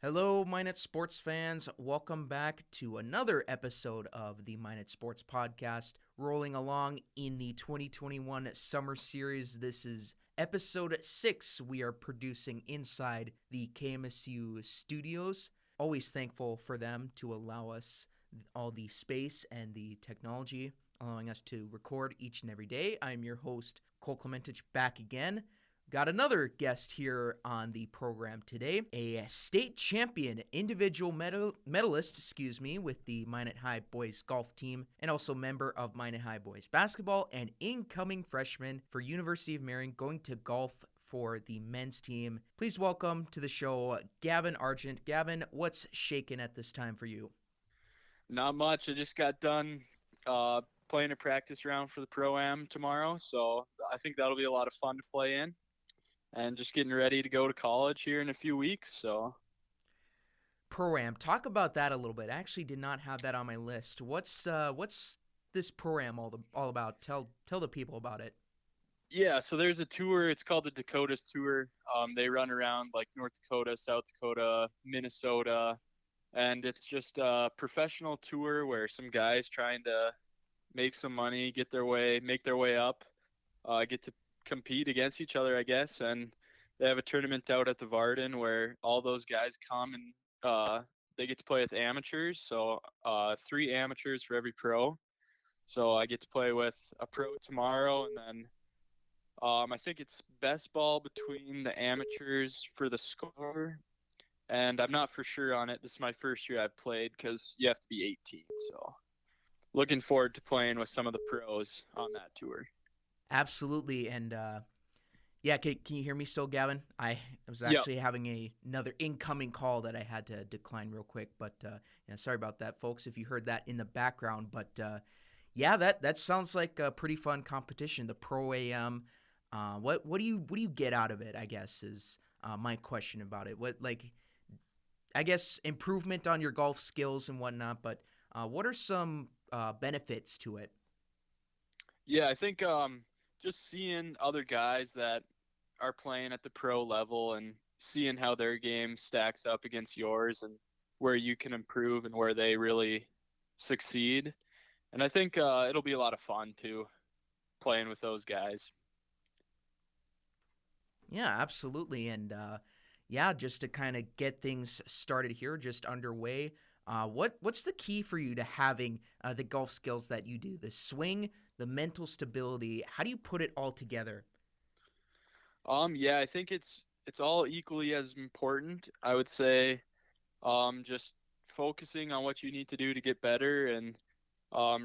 Hello, Minot sports fans. Welcome back to another episode of the Minot Sports Podcast. Rolling along in the 2021 Summer Series. This is episode 6 we are producing inside the KMSU studios. Always thankful for them to allow us all the space and the technology, allowing us to record each and every day. I'm your host, Cole Clementich, back again. Got another guest here on the program today, a state champion individual medalist, with the Minot High Boys golf team, and also member of Minot High Boys Basketball, and incoming freshman for University of Maryland, going to golf for the men's team. Please welcome to the show, Gavin Argent. Gavin, what's shaking at this time for you? Not much. I just got done playing a practice round for the Pro-Am tomorrow, so I think that'll be a lot of fun to play in. And just getting ready to go to college here in a few weeks. So, Pro-Am, talk about that a little bit. I actually did not have that on my list. What's this Pro-Am all about? Tell the people about it. yeah, so there's a tour. It's called the Dakotas Tour. They run around like North Dakota, South Dakota, Minnesota, and it's just a professional tour where some guys trying to make some money, make their way up, get to compete against each other, I guess. And they have a tournament out at the Varden where all those guys come and they get to play with amateurs. So 3 amateurs for every pro. So I get to play with a pro tomorrow, and then I think it's best ball between the amateurs for the score. And I'm not for sure on it. This is my first year I've played because you have to be 18. So looking forward to playing with some of the pros on that tour. Absolutely, and yeah, can you hear me still, Gavin? I was Yep. actually having another incoming call that I had to decline real quick, but yeah, sorry about that, folks, if you heard that in the background. But yeah, that sounds like a pretty fun competition, the Pro AM. What do you get out of it? I guess is my question about it. What, like, I guess improvement on your golf skills and whatnot, but what are some benefits to it? Yeah, I think just seeing other guys that are playing at the pro level and seeing how their game stacks up against yours and where you can improve and where they really succeed. And I think it'll be a lot of fun too, playing with those guys. Yeah, absolutely. And yeah, just to kind of get things started here, just underway. What's the key for you to having the golf skills that you do? The swing, the mental stability. How do you put it all together? Yeah, I think it's all equally as important. I would say just focusing on what you need to do to get better and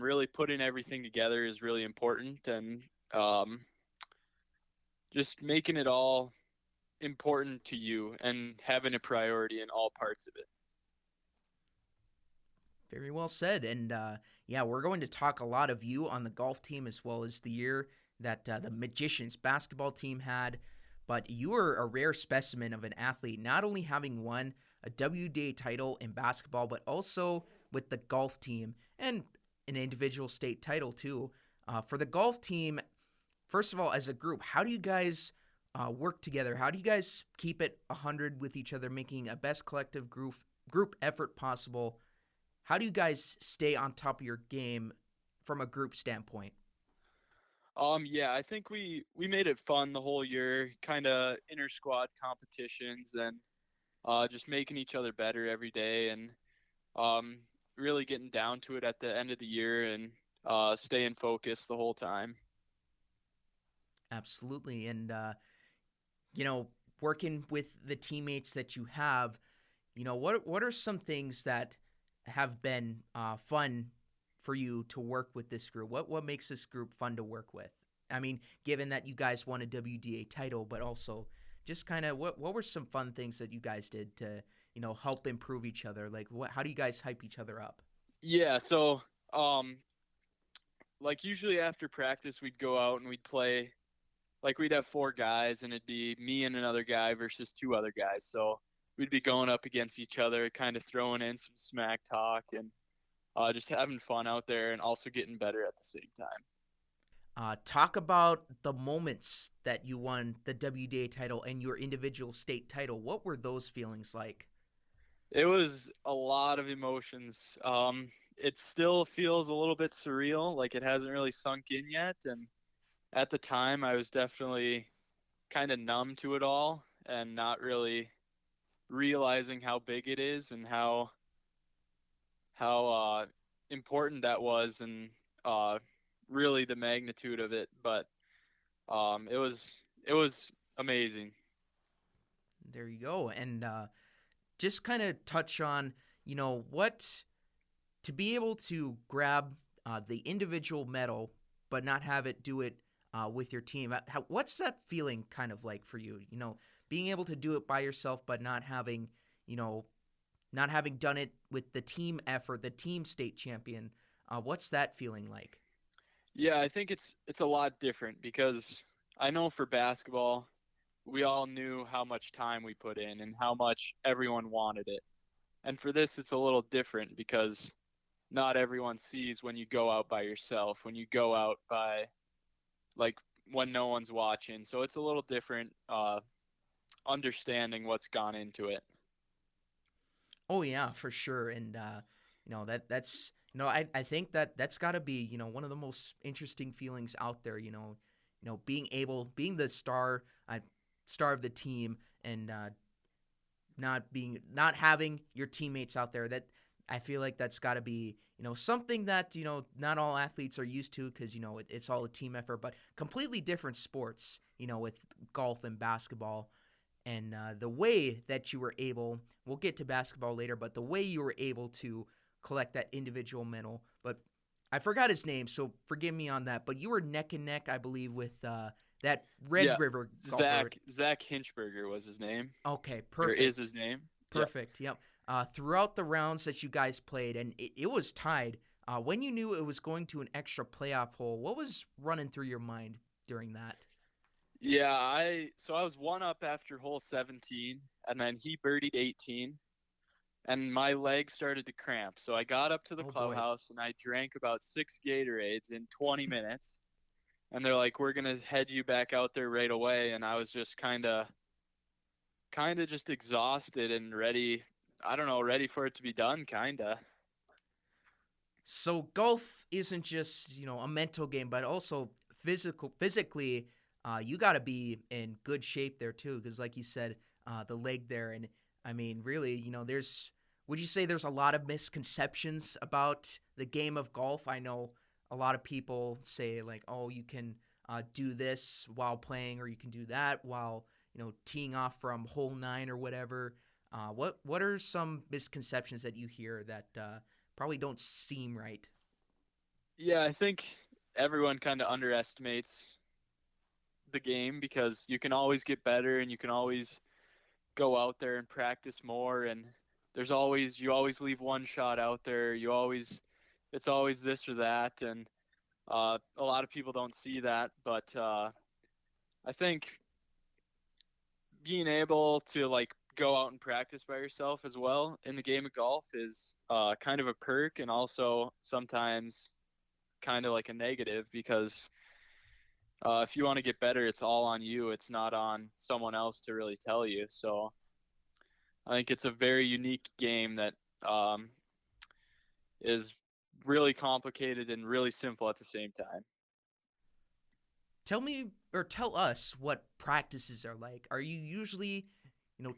really putting everything together is really important, and um, just making it all important to you and having a priority in all parts of it. Very well said. And yeah, we're going to talk a lot of you on the golf team as well as the year that the Magicians basketball team had. But you are a rare specimen of an athlete, not only having won a WDA title in basketball, but also with the golf team and an individual state title too. For the golf team, first of all, as a group, how do you guys work together? How do you guys keep it 100 with each other, making a best collective group effort possible? How do you guys stay on top of your game from a group standpoint? Yeah, I think we made it fun the whole year, kind of inter squad competitions and just making each other better every day, and um, really getting down to it at the end of the year and staying focused the whole time. Absolutely. And, working with the teammates that you have, what are some things that have been fun for you to work with this group? What makes this group fun to work with? I mean, given that you guys won a WDA title, but also just kind of what were some fun things that you guys did to help improve each other? Like, how do you guys hype each other up? Yeah, so um, like usually after practice we'd go out and we'd play. Like we'd have 4 guys and it'd be me and another guy versus 2 other guys. So we'd be going up against each other, kind of throwing in some smack talk and just having fun out there and also getting better at the same time. Talk about the moments that you won the WDA title and your individual state title. What were those feelings like? It was a lot of emotions. It still feels a little bit surreal, like it hasn't really sunk in yet. And at the time, I was definitely kind of numb to it all and not really realizing how big it is and how important that was and uh, really the magnitude of it. But it was amazing. There you go. And just kind of touch on, what to be able to grab the individual medal, but not have it do it with your team. What's that feeling kind of like for you? Being able to do it by yourself, but you know, not having done it with the team effort, the team state champion. What's that feeling like? Yeah, I think it's a lot different because I know for basketball, we all knew how much time we put in and how much everyone wanted it. And for this, it's a little different because not everyone sees when you go out by yourself, when you go out by like when no one's watching. So it's a little different understanding what's gone into it. Oh yeah, for sure. And that's I think that's got to be one of the most interesting feelings out there. Being the star of the team and not having your teammates out there. That I feel like that's got to be something that not all athletes are used to, because it's all a team effort, but completely different sports. With golf and basketball. And the way that you were able, we'll get to basketball later, but the way you were able to collect that individual medal. But I forgot his name, so forgive me on that. But you were neck and neck, I believe, with that Red Yeah, River golfer. Zach Hinchberger was his name, Okay, or is perfect. his name. Yep. Perfect. Yep. Throughout the rounds that you guys played, and it was tied. When you knew it was going to an extra playoff hole, what was running through your mind during that? Yeah, I was one up after hole 17, and then he birdied 18, and my leg started to cramp. So I got up to the Oh boy. clubhouse and I drank about 6 Gatorades in 20 minutes. And they're like, "We're gonna head you back out there right away." And I was just kind of just exhausted and ready. I don't know, ready for it to be done, kinda. So golf isn't just a mental game, but also physically, you got to be in good shape there too, because like you said, the leg there, and I mean, really, there's. Would you say there's a lot of misconceptions about the game of golf? I know a lot of people say like, oh, you can do this while playing, or you can do that while teeing off from hole 9 or whatever. What are some misconceptions that you hear that probably don't seem right? Yeah, I think everyone kind of underestimates the game because you can always get better and you can always go out there and practice more, and you always leave one shot out there. It's always this or that, and a lot of people don't see that, but I think being able to like go out and practice by yourself as well in the game of golf is kind of a perk, and also sometimes kind of like a negative because if you want to get better, it's all on you. It's not on someone else to really tell you. So I think it's a very unique game that um, is really complicated and really simple at the same time. Tell me or tell us what practices are like. Are you usually,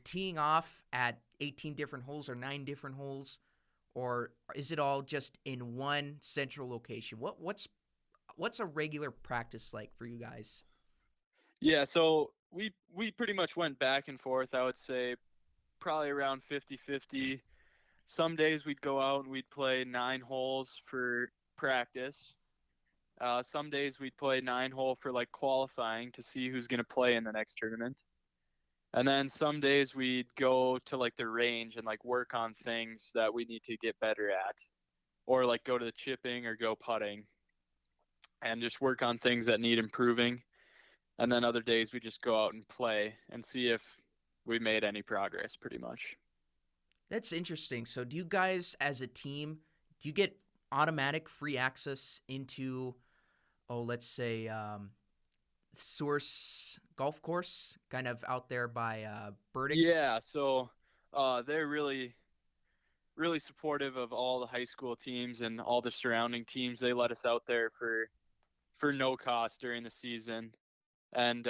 teeing off at 18 different holes or 9 different holes, or is it all just in one central location? What's a regular practice like for you guys? Yeah, so we pretty much went back and forth. I would say probably around 50-50. Some days we'd go out and we'd play 9 holes for practice. Some days we'd play 9 hole for like qualifying to see who's going to play in the next tournament. And then some days we'd go to like the range and like work on things that we need to get better at, or like go to the chipping or go putting and just work on things that need improving. And then other days we just go out and play and see if we made any progress pretty much. That's interesting. So, do you guys as a team, do you get automatic free access into, oh, let's say, Source Golf Course, kind of out there by Burdick? Yeah, so they're really really supportive of all the high school teams and all the surrounding teams. They let us out there for no cost during the season, and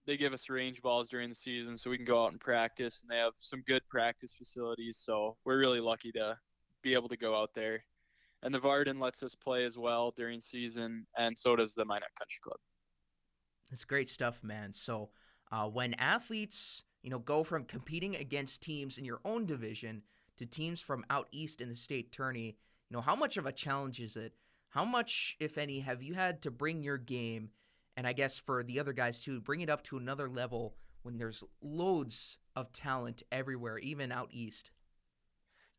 they give us range balls during the season so we can go out and practice. And they have some good practice facilities, so we're really lucky to be able to go out there. And the Varden lets us play as well during season, and so does the Minot Country Club. It's great stuff, man. So when athletes, go from competing against teams in your own division to teams from out east in the state tourney, how much of a challenge is it? How much, if any, have you had to bring your game, and I guess for the other guys too, bring it up to another level when there's loads of talent everywhere, even out east?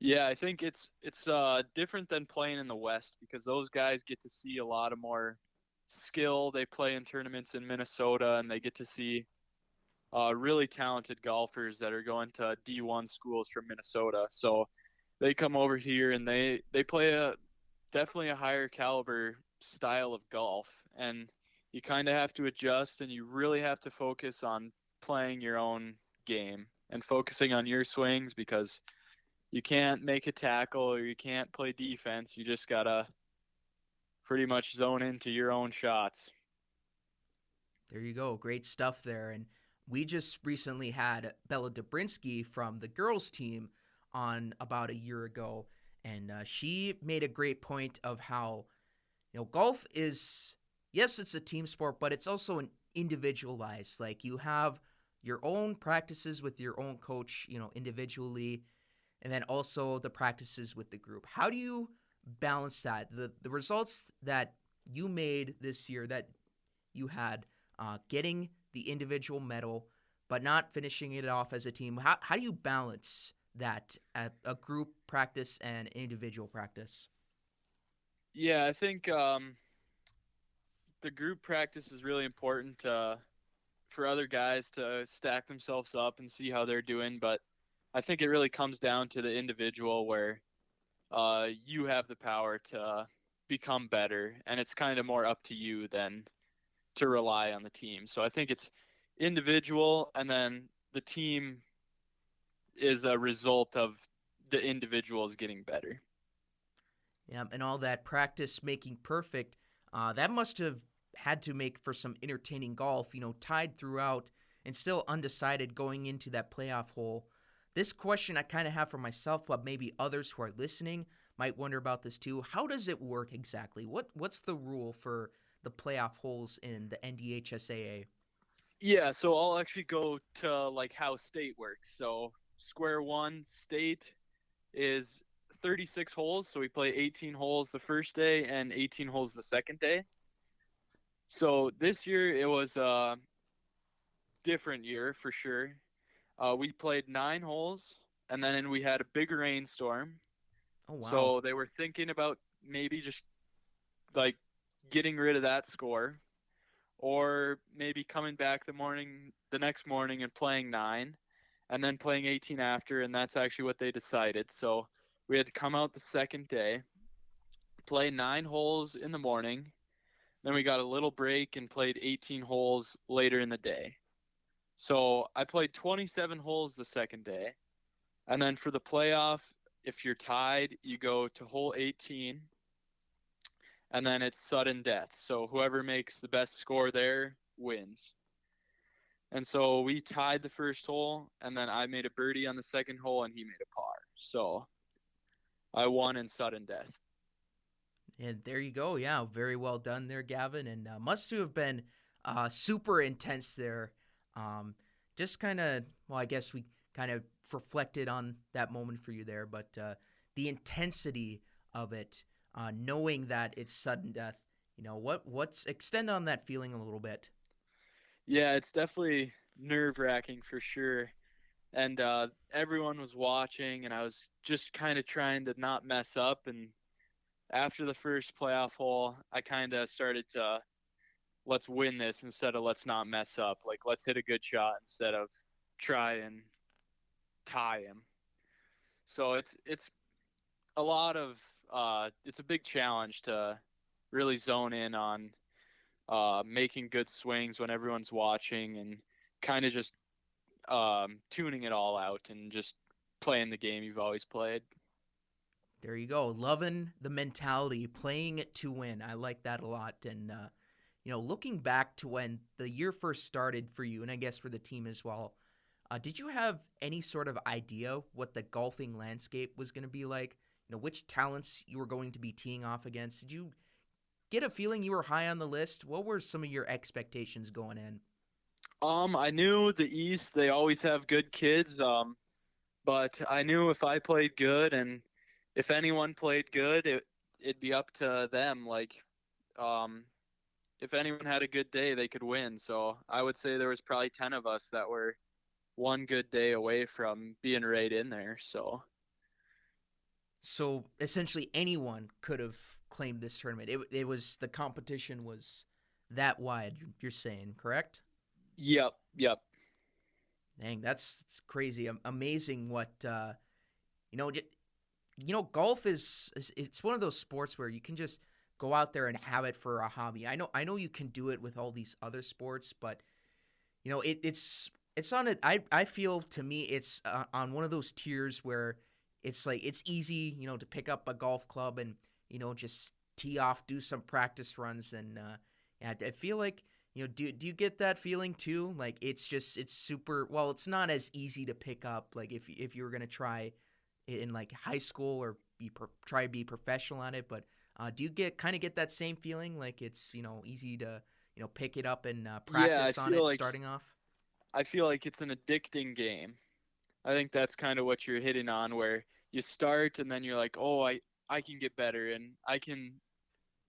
Yeah, I think it's different than playing in the West because those guys get to see a lot of more skill. They play in tournaments in Minnesota, and they get to see really talented golfers that are going to D1 schools from Minnesota. So they come over here and they play definitely a higher caliber style of golf, and you kind of have to adjust, and you really have to focus on playing your own game and focusing on your swings because you can't make a tackle or you can't play defense. You just gotta pretty much zone into your own shots. There you go. Great stuff there. And we just recently had Bella Dobrinsky from the girls team on about a year ago, and she made a great point of how golf is, yes, it's a team sport, but it's also an individualized. Like, you have your own practices with your own coach, individually, and then also the practices with the group. How do you balance that? The results that you made this year, that you had, getting the individual medal, but not finishing it off as a team. How do you balance that at a group practice and individual practice? Yeah, I think the group practice is really important for other guys to stack themselves up and see how they're doing. But I think it really comes down to the individual where you have the power to become better, and it's kind of more up to you than to rely on the team. So I think it's individual, and then the team is a result of the individuals getting better. Yeah, and all that practice making perfect, that must have had to make for some entertaining golf, tied throughout and still undecided going into that playoff hole. This question I kind of have for myself, but maybe others who are listening might wonder about this too. How does it work exactly? What's the rule for the playoff holes in the NDHSAA? Yeah, so I'll actually go to like how state works. So square one state is 36 holes, so we play 18 holes the first day and 18 holes the second day. So this year it was a different year for sure. We played 9 holes, and then we had a big rainstorm. Oh, wow. So they were thinking about maybe just like getting rid of that score, or maybe coming back the next morning and playing 9, and then playing 18 after, and that's actually what they decided. So we had to come out the second day, play 9 holes in the morning, then we got a little break and played 18 holes later in the day. So I played 27 holes the second day. And then for the playoff, if you're tied, you go to hole 18, and then it's sudden death. So whoever makes the best score there wins. And so we tied the first hole, and then I made a birdie on the second hole, and he made a par. So I won in sudden death. And there you go. Yeah, very well done there, Gavin. And must have been super intense there. Just kind of, well, I guess we kind of reflected on that moment for you there, but the intensity of it, knowing that it's sudden death, what's extend on that feeling a little bit. Yeah, it's definitely nerve-wracking for sure. And everyone was watching, and I was just kind of trying to not mess up. And after the first playoff hole, I kind of started to let's win this instead of let's not mess up. Like, let's hit a good shot instead of try and tie him. So it's a lot of it's a big challenge to really zone in on making good swings when everyone's watching, and kind of just tuning it all out and just playing the game you've always played. There you go. Loving the mentality, playing it to win. I like that a lot. And, looking back to when the year first started for you, and I guess for the team as well, did you have any sort of idea what the golfing landscape was going to be like? Which talents you were going to be teeing off against? Did you get a feeling you were high on the list? What were some of your expectations going in? I knew the East, they always have good kids. But I knew if I played good and if anyone played good, it'd be up to them. Like, um, if anyone had a good day, they could win. So I would say there was probably 10 of us that were one good day away from being right in there. So essentially, anyone could have claimed this tournament. It was the competition was that wide. You're saying, correct? Yep, yep. Dang, that's crazy. Amazing what you know. Golf is it's one of those sports where you can just go out there and have it for a hobby. I know you can do it with all these other sports, but it's on it. I feel to me it's on one of those tiers where it's like it's easy, to pick up a golf club and just tee off, do some practice runs, and yeah, I feel like do you get that feeling too? Like it's super. Well, it's not as easy to pick up. Like if you were gonna try in like high school or try to be professional at it, but do you get that same feeling? Like it's easy to pick it up and Yeah, practice on it starting off. I feel like it's an addicting game. I think that's kind of what you're hitting on, where you start and then you're like, oh, I can get better, and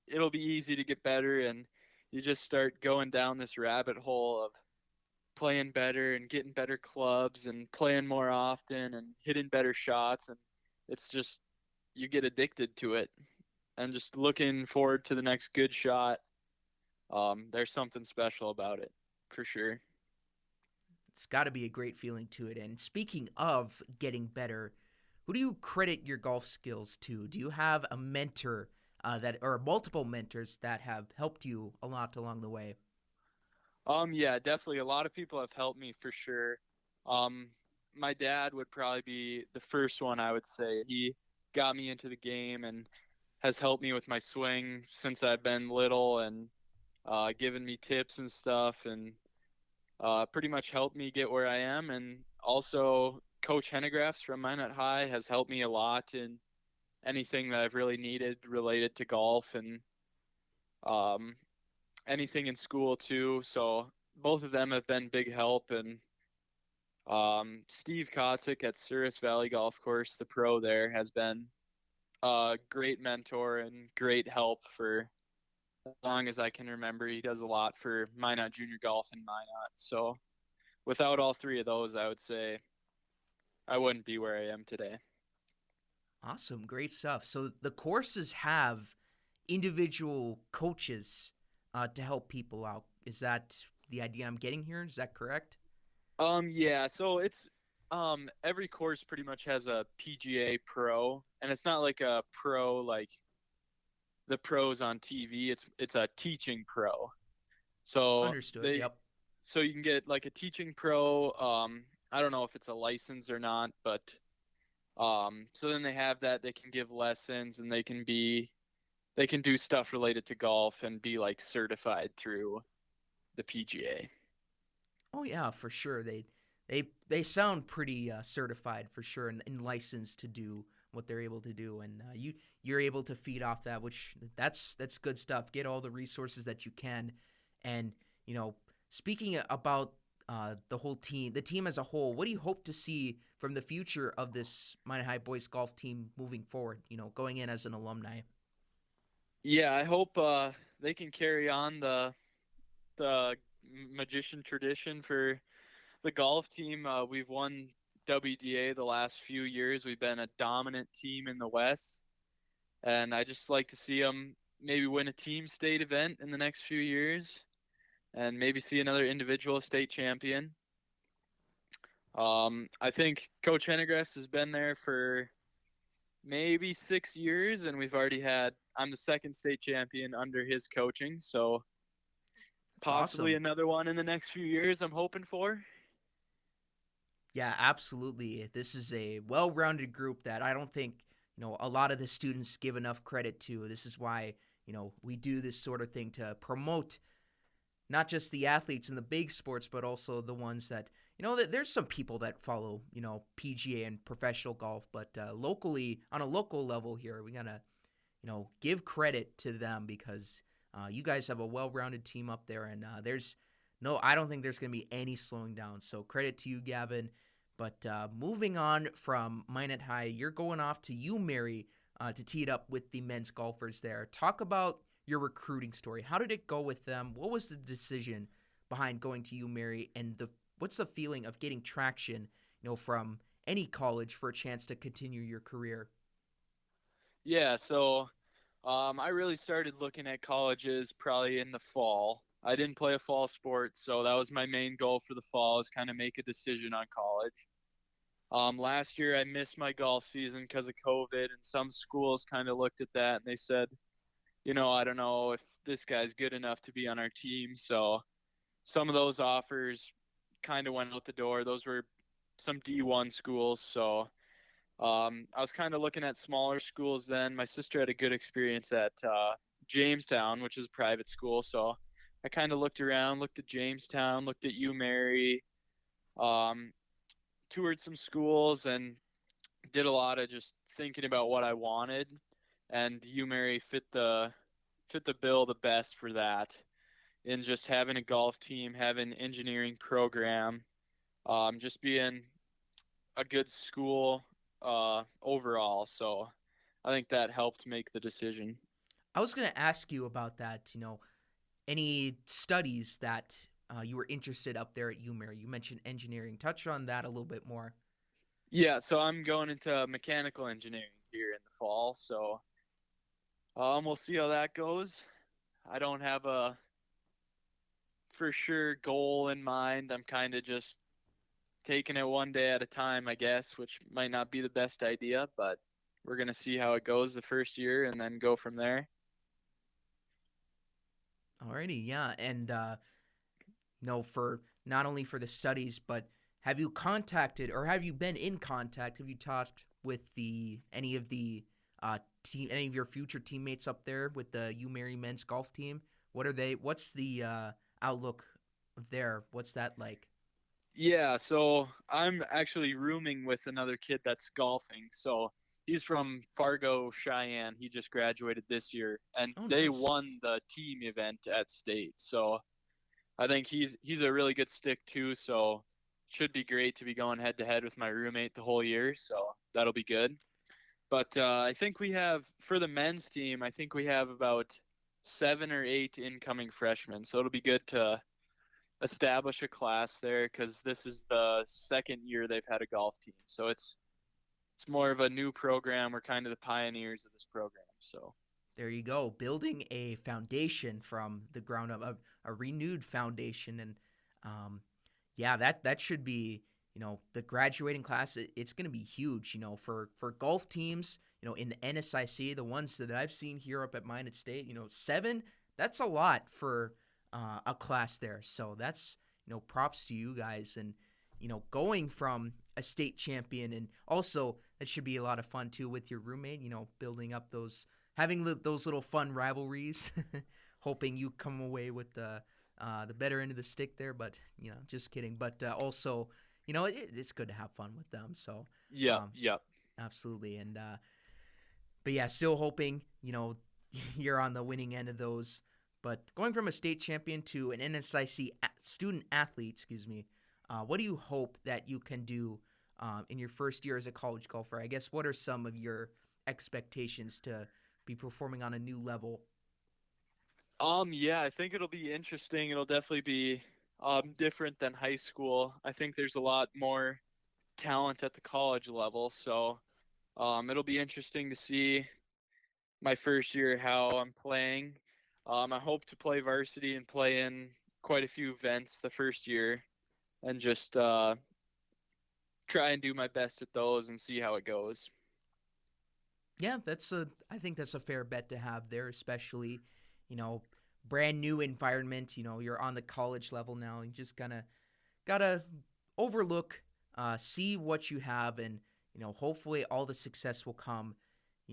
it'll be easy to get better, and you just start going down this rabbit hole of playing better and getting better clubs and playing more often and hitting better shots, and it's just you get addicted to it and just looking forward to the next good shot. There's something special about it for sure. It's got to be a great feeling to it. And speaking of getting better, who do you credit your golf skills to? Do you have a mentor or multiple mentors that have helped you a lot along the way? Yeah, definitely. A lot of people have helped me for sure. Um, my dad would probably be the first one, I would say. He got me into the game and has helped me with my swing since I've been little, and given me tips and stuff, and pretty much helped me get where I am. And also, Coach Hannegrefs from Minot High has helped me a lot in anything that I've really needed related to golf, and um, anything in school too. So both of them have been big help. And Steve Kotzik at Souris Valley Golf Course, the pro there, has been a great mentor and great help for as long as I can remember. He does a lot for Minot Junior Golf and Minot. So without all three of those, I would say I wouldn't be where I am today. Awesome, great stuff. So the courses have individual coaches to help people out. Is that the idea I'm getting here? Is that correct? Yeah, so it's every course pretty much has a PGA pro, and it's not like a pro like the pros on TV. It's a teaching pro. So Understood. they Yep. so you can get like a teaching pro. I don't know if it's a license or not, but so then they have that. They can give lessons, and they can do stuff related to golf and be like certified through the PGA. Oh yeah, for sure. They sound pretty certified for sure and licensed to do what they're able to do, and you're able to feed off that, which that's good stuff. Get all the resources that you can, and speaking about the whole team, the team as a whole, what do you hope to see from the future of this Minot High boys golf team moving forward? Going in as an alumni. Yeah, I hope they can carry on the magician tradition for the golf team. We've won WDA the last few years. We've been a dominant team in the West, and I just like to see them maybe win a team state event in the next few years, and maybe see another individual state champion. I think Coach Hannegrefs has been there for maybe 6 years, and I'm the second state champion under his coaching, so That's possibly awesome. another one in the next few years I'm hoping for. Yeah, absolutely. This is a well-rounded group that I don't think a lot of the students give enough credit to. This is why, we do this sort of thing to promote not just the athletes in the big sports, but also the ones that, there's some people that follow, PGA and professional golf, but locally, on a local level here, we got to, give credit to them because you guys have a well-rounded team up there, and I don't think there's going to be any slowing down. So credit to you, Gavin. But moving on from Minot High, you're going off to UMary to tee it up with the men's golfers there. Talk about your recruiting story. How did it go with them? What was the decision behind going to UMary, and what's the feeling of getting traction, from any college for a chance to continue your career? Yeah, so I really started looking at colleges probably in the fall. I didn't play a fall sport, so that was my main goal for the fall, is kind of make a decision on college. Last year I missed my golf season because of COVID, and some schools kind of looked at that and they said, I don't know if this guy's good enough to be on our team. So some of those offers kind of went out the door. Those were some D1 schools. So I was kind of looking at smaller schools then. My sister had a good experience at Jamestown, which is a private school. So I kind of looked around, looked at Jamestown, looked at UMary, toured some schools, and did a lot of just thinking about what I wanted. And UMary fit the bill the best for that, in just having a golf team, having an engineering program, just being a good school overall. So I think that helped make the decision. I was going to ask you about that, any studies that you were interested up there at UMary. You mentioned engineering. Touch on that a little bit more. Yeah, so I'm going into mechanical engineering here in the fall. So we'll see how that goes. I don't have a for sure goal in mind. I'm kind of just taking it one day at a time, I guess, which might not be the best idea, but we're going to see how it goes the first year and then go from there. Alrighty, yeah. And, for not only for the studies, but have you contacted or have you been in contact? Have you talked with any of your future teammates up there with the UMary men's golf team? What's the outlook there? What's that like? Yeah, so I'm actually rooming with another kid that's golfing. So he's from Fargo, Cheyenne. He just graduated this year, and they Nice. won the team event at state. So I think he's a really good stick too. So should be great to be going head to head with my roommate the whole year. So that'll be good. But I think we have, for the men's team, I think we have about 7 or 8 incoming freshmen. So it'll be good to establish a class there, because this is the second year they've had a golf team. So it's more of a new program. We're kind of the pioneers of this program. So There you go, building a foundation from the ground up, a renewed foundation, and yeah, that should be, the graduating class. It's going to be huge, for golf teams, in the NSIC, the ones that I've seen here up at Minot State, 7. That's a lot for a class there. So that's, props to you guys, and going from a state champion, and also that should be a lot of fun too with your roommate. Building up having those little fun rivalries, hoping you come away with the better end of the stick there. But just kidding. But also, it's good to have fun with them. So yeah, absolutely. And but yeah, still hoping you're on the winning end of those. But going from a state champion to an NSIC student athlete, what do you hope that you can do in your first year as a college golfer? I guess, what are some of your expectations to be performing on a new level? Yeah, I think it'll be interesting. It'll definitely be different than high school. I think there's a lot more talent at the college level. So it'll be interesting to see my first year how I'm playing. I hope to play varsity and play in quite a few events the first year, and just try and do my best at those and see how it goes. Yeah, I think that's a fair bet to have there, especially, brand new environment. You're on the college level now. You just gotta overlook, see what you have, and hopefully all the success will come.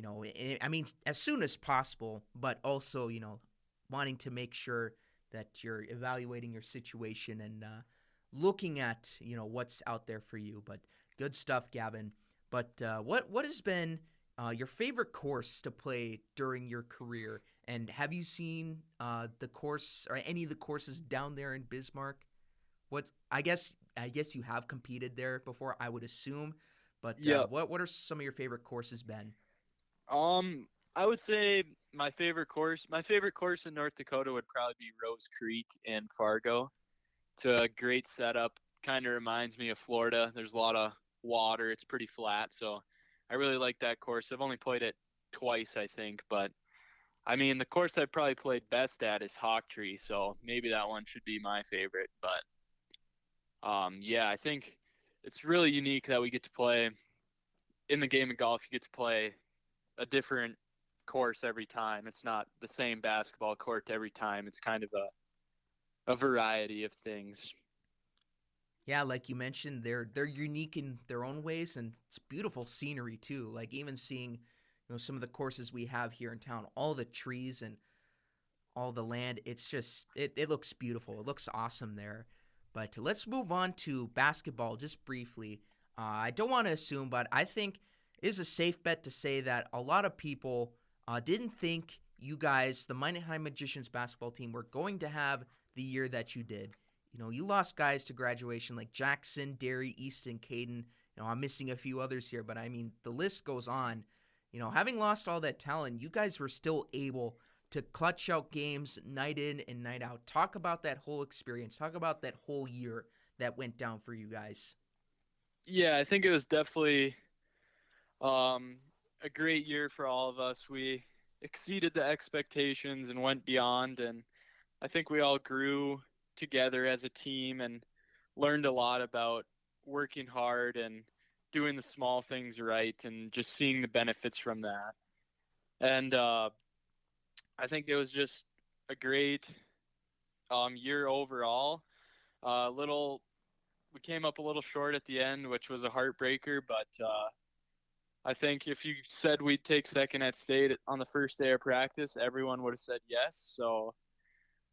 I mean, as soon as possible, but also, wanting to make sure that you're evaluating your situation and looking at, what's out there for you. But good stuff, Gavin. But what has been your favorite course to play during your career? And have you seen the course or any of the courses down there in Bismarck? What I guess you have competed there before, I would assume. But Yep. what are some of your favorite courses been? I would say my favorite course in North Dakota would probably be Rose Creek in Fargo. It's a great setup. Kind of reminds me of Florida. There's a lot of water. It's pretty flat, so I really like that course. I've only played it twice, I think, but I mean, the course I probably played best at is Hawk Tree, so maybe that one should be my favorite. But yeah, I think it's really unique that we get to play in the game of golf. You get to play a different course every time. It's not the same basketball court every time. It's kind of a variety of things. Yeah, like you mentioned, they're unique in their own ways, and it's beautiful scenery too. Like even seeing, some of the courses we have here in town, all the trees and all the land. It's just it looks beautiful. It looks awesome there. But let's move on to basketball just briefly. I don't want to assume, but I think it is a safe bet to say that a lot of people didn't think you guys, the Minot High Magicians basketball team, were going to have the year that you did. You lost guys to graduation like Jackson, Derry, Easton, Caden. I'm missing a few others here, but I mean, the list goes on. Having lost all that talent, you guys were still able to clutch out games night in and night out. Talk about that whole experience. Talk about that whole year that went down for you guys. Yeah, I think it was definitely a great year for all of us. We exceeded the expectations and went beyond, and I think we all grew together as a team and learned a lot about working hard and doing the small things right and just seeing the benefits from that. And I think it was just a great year overall. Little we came up a little short at the end, which was a heartbreaker, but I think if you said we'd take second at state on the first day of practice, everyone would have said yes. So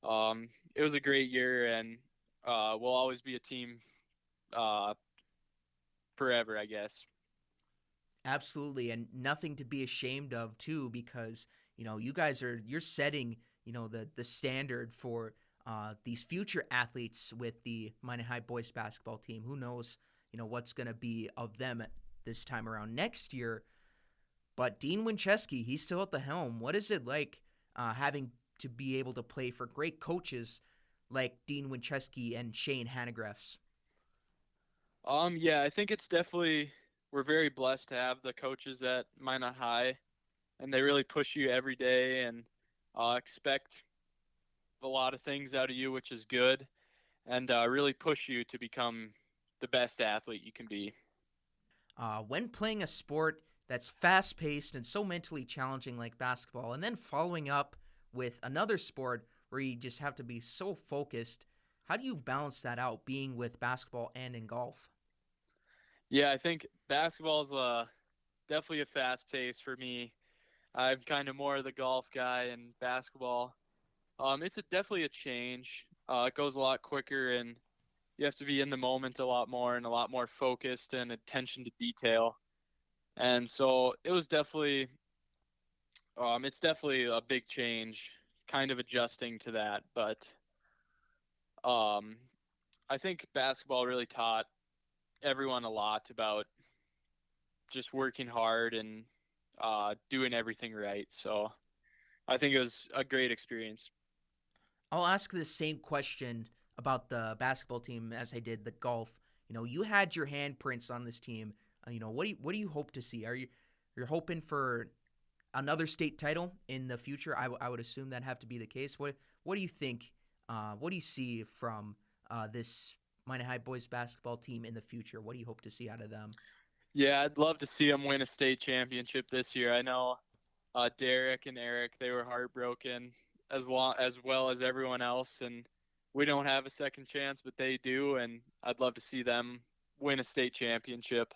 it was a great year, and we'll always be a team uh, forever, I guess. Absolutely, and nothing to be ashamed of too, because you guys you're setting the standard for these future athletes with the Minot High boys basketball team. Who knows what's going to be of them this time around next year? But Dean Winczewski, he's still at the helm. What is it like having to be able to play for great coaches like Dean Winczewski and Shane Hannegrefs? Yeah, I think it's definitely we're very blessed to have the coaches at Minot High, and they really push you every day and expect a lot of things out of you, which is good, and really push you to become the best athlete you can be. When playing a sport that's fast paced and so mentally challenging like basketball, and then following up with another sport where you just have to be so focused, how do you balance that out being with basketball and in golf? Yeah, I think basketball is definitely a fast pace for me. I'm kind of more of the golf guy, and basketball. It's definitely a change. It goes a lot quicker, and you have to be in the moment a lot more and a lot more focused and attention to detail. And so it's definitely a big change, kind of adjusting to that. But um, I think basketball really taught everyone a lot about just working hard and doing everything right. So I think it was a great experience. I'll ask the same question about the basketball team as I did the golf. You had your handprints on this team. What do you hope to see? You're hoping for another state title in the future? I would assume that have to be the case. What do you think? What do you see from this Minot High boys basketball team in the future? What do you hope to see out of them? Yeah, I'd love to see them win a state championship this year. I know Derek and Eric, they were heartbroken as well as everyone else, and we don't have a second chance, but they do, and I'd love to see them win a state championship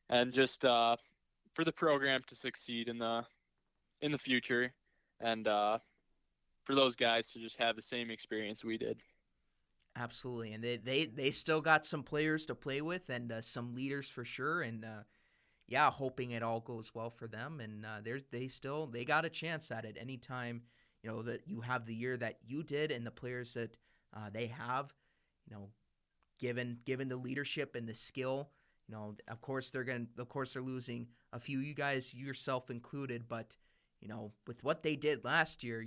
and just for the program to succeed in the future, and for those guys to just have the same experience we did. Absolutely, and they still got some players to play with and some leaders for sure, and yeah, hoping it all goes well for them. And they got a chance at it anytime that you have the year that you did, and the players that they have, given the leadership and the skill. Of course they're losing a few, you guys yourself included, but with what they did last year,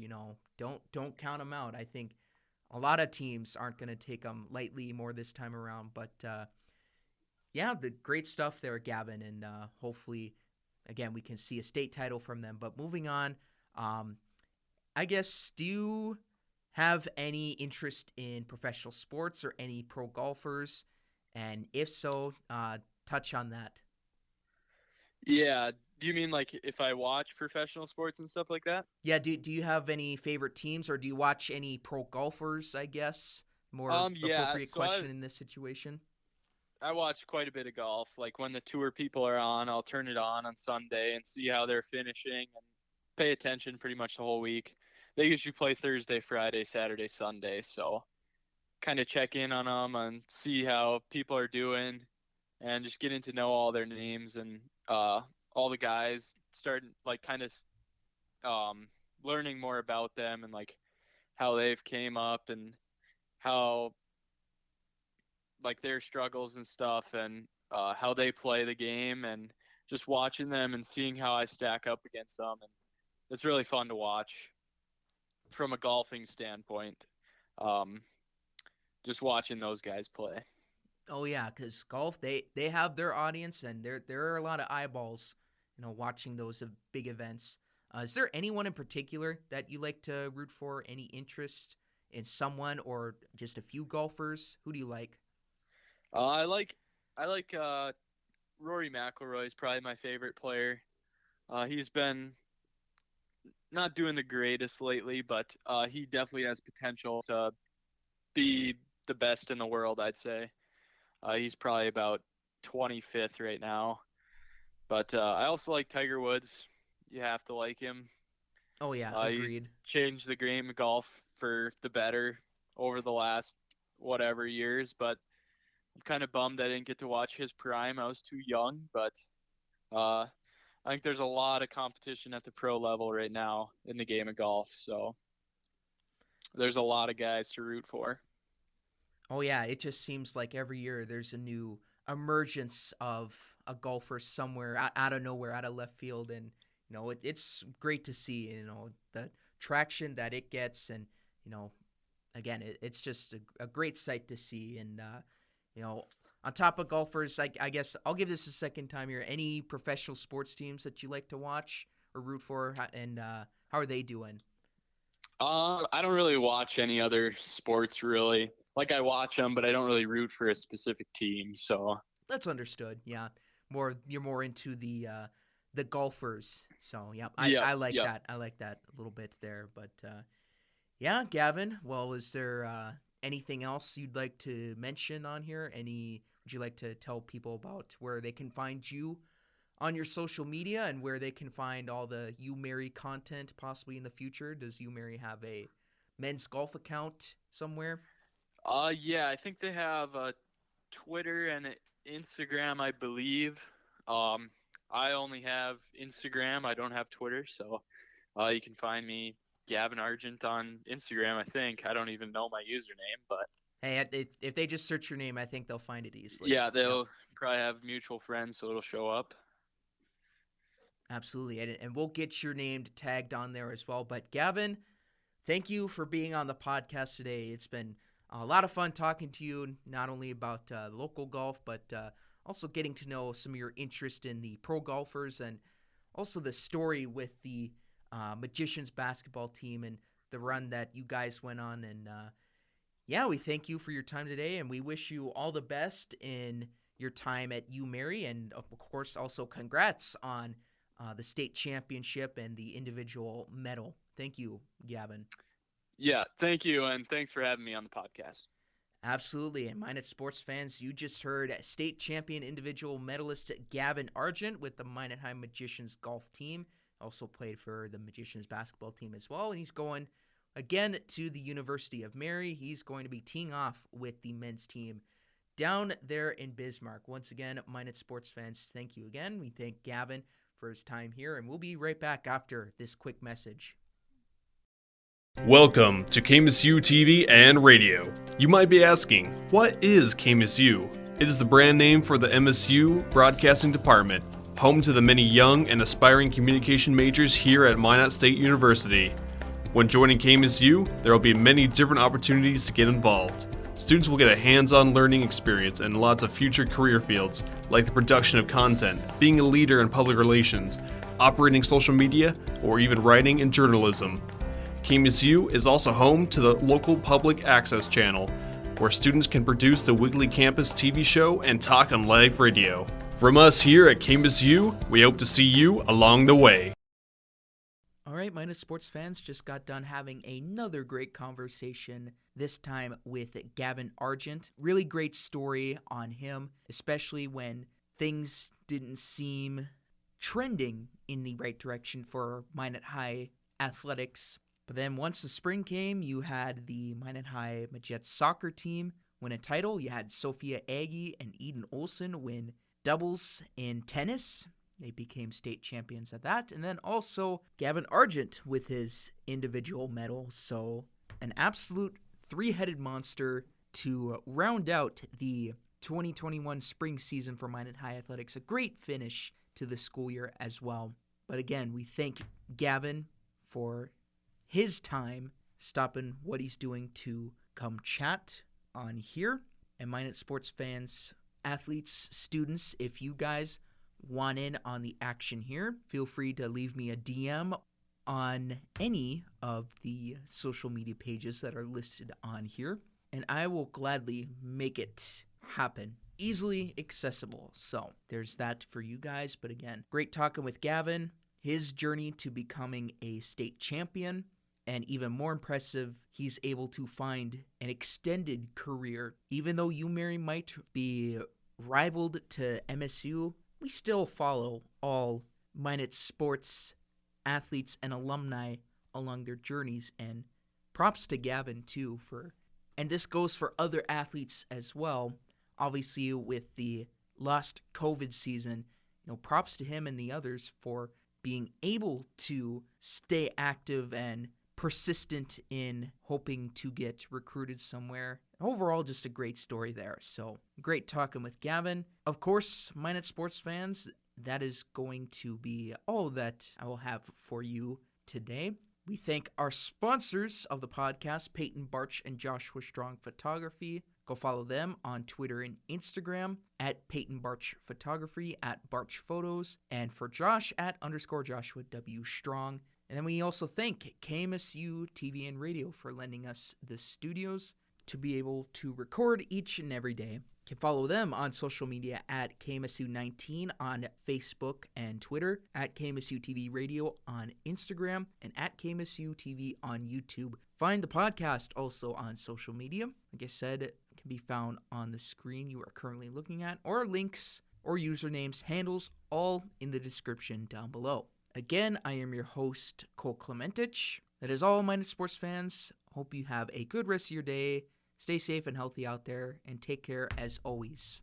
don't count them out. I think a lot of teams aren't going to take them lightly more this time around, but yeah, the great stuff there, Gavin, and hopefully, again, we can see a state title from them. But moving on, I guess, do you have any interest in professional sports or any pro golfers? And if so, touch on that. Yeah. Do you mean like if I watch professional sports and stuff like that? Yeah, do you have any favorite teams, or do you watch any pro golfers, I guess? More Yeah. appropriate So question in this situation. I watch quite a bit of golf. Like when the tour people are on, I'll turn it on Sunday and see how they're finishing and pay attention pretty much the whole week. They usually play Thursday, Friday, Saturday, Sunday. So kind of check in on them and see how people are doing and just getting to know all their names and all the guys, start like kind of learning more about them and like how they've came up and how like their struggles and stuff, and how they play the game, and just watching them and seeing how I stack up against them. And it's really fun to watch from a golfing standpoint. Just watching those guys play. Oh yeah, because golf they have their audience, and there are a lot of eyeballs, watching those big events. Is there anyone in particular that you like to root for? Any interest in someone, or just a few golfers? Who do you like? I like Rory Mcilroy is probably my favorite player. He's been not doing the greatest lately, but he definitely has potential to be the best in the world, I'd say. He's probably about 25th right now. But I also like Tiger Woods. You have to like him. Oh yeah, agreed. He's changed the game of golf for the better over the last whatever years, but I'm kind of bummed I didn't get to watch his prime. I was too young, but I think there's a lot of competition at the pro level right now in the game of golf, so there's a lot of guys to root for. Oh yeah, it just seems like every year there's a new emergence of a golfer somewhere out of nowhere, out of left field, and it's great to see. The traction that it gets, and again, it's just a great sight to see. And on top of golfers, I guess I'll give this a second time here. Any professional sports teams that you like to watch or root for, and how are they doing? I don't really watch any other sports really. Like I watch them, but I don't really root for a specific team. So That's understood. Yeah, you're more into the golfers. So yeah, yeah, I like yeah. that. I like that a little bit there. But yeah, Gavin. Well, is there anything else you'd like to mention on here? Would you like to tell people about where they can find you on your social media, and where they can find all the UMary content possibly in the future? Does UMary have a men's golf account somewhere? Yeah, I think they have Twitter and Instagram, I believe. I only have Instagram. I don't have Twitter, so you can find me Gavin Argent on Instagram. I think I don't even know my username, but Hey, if they just search your name, I think they'll find it easily. yeah, they'll Yep. probably have mutual friends, so it'll show up. Absolutely. And we'll get your name tagged on there as well. But Gavin, thank you for being on the podcast today. It's been a lot of fun talking to you, not only about local golf, but also getting to know some of your interest in the pro golfers, and also the story with the Magicians basketball team and the run that you guys went on. And yeah, we thank you for your time today, and we wish you all the best in your time at UMary, and of course also congrats on the state championship and the individual medal. Thank you, Gavin. Yeah, thank you, and thanks for having me on the podcast. Absolutely. And Minot sports fans, you just heard state champion individual medalist Gavin Argent with the Minot High Magicians golf team. Also played for the Magicians basketball team as well. And he's going again to the University of Mary. He's going to be teeing off with the men's team down there in Bismarck. Once again, Minot sports fans, thank you again. We thank Gavin for his time here, and we'll be right back after this quick message. Welcome to KMSU TV and Radio. You might be asking, what is KMSU? It is the brand name for the MSU Broadcasting Department, home to the many young and aspiring communication majors here at Minot State University. When joining KMSU, there will be many different opportunities to get involved. Students will get a hands-on learning experience in lots of future career fields, like the production of content, being a leader in public relations, operating social media, or even writing and journalism. KMSU is also home to the local public access channel, where students can produce the weekly campus TV show and talk on live radio. From us here at KMSU, we hope to see you along the way. All right, Minot sports fans, just got done having another great conversation, this time with Gavin Argent. Really great story on him, especially when things didn't seem trending in the right direction for Minot High athletics. But then once the spring came, you had the Minot High Magets soccer team win a title. You had Sophia Aggie and Eden Olsen win doubles in tennis. They became state champions at that. And then also Gavin Argent with his individual medal. So an absolute three-headed monster to round out the 2021 spring season for Minot High Athletics. A great finish to the school year as well. But again, we thank Gavin for his time stopping what he's doing to come chat on here. And Minot sports fans, athletes, students, if you guys want in on the action here, feel free to leave me a DM on any of the social media pages that are listed on here, and I will gladly make it happen. Easily accessible. So there's that for you guys. But again, great talking with Gavin, his journey to becoming a state champion. And even more impressive, he's able to find an extended career. Even though UMary might be rivaled to MSU, we still follow all Minot sports athletes and alumni along their journeys. And props to Gavin, too, and this goes for other athletes as well. Obviously, with the lost COVID season, props to him and the others for being able to stay active and persistent in hoping to get recruited somewhere. Overall, just a great story there. So great talking with Gavin. Of course, Minot sports fans, that is going to be all that I will have for you today. We thank our sponsors of the podcast, Peyton, Bartsch, and Joshua Strong Photography. Go follow them on Twitter and Instagram at Peyton Bartsch Photography, at Bartsch Photos, and for Josh at _Joshua W. Strong. And then we also thank KMSU TV and Radio for lending us the studios to be able to record each and every day. You can follow them on social media at KMSU19 on Facebook and Twitter, at KMSU TV Radio on Instagram, and at KMSU TV on YouTube. Find the podcast also on social media. Like I said, it can be found on the screen you are currently looking at, or links or usernames, handles, all in the description down below. Again, I am your host, Cole Clementich. That is all, Minot sports fans. Hope you have a good rest of your day. Stay safe and healthy out there, and take care as always.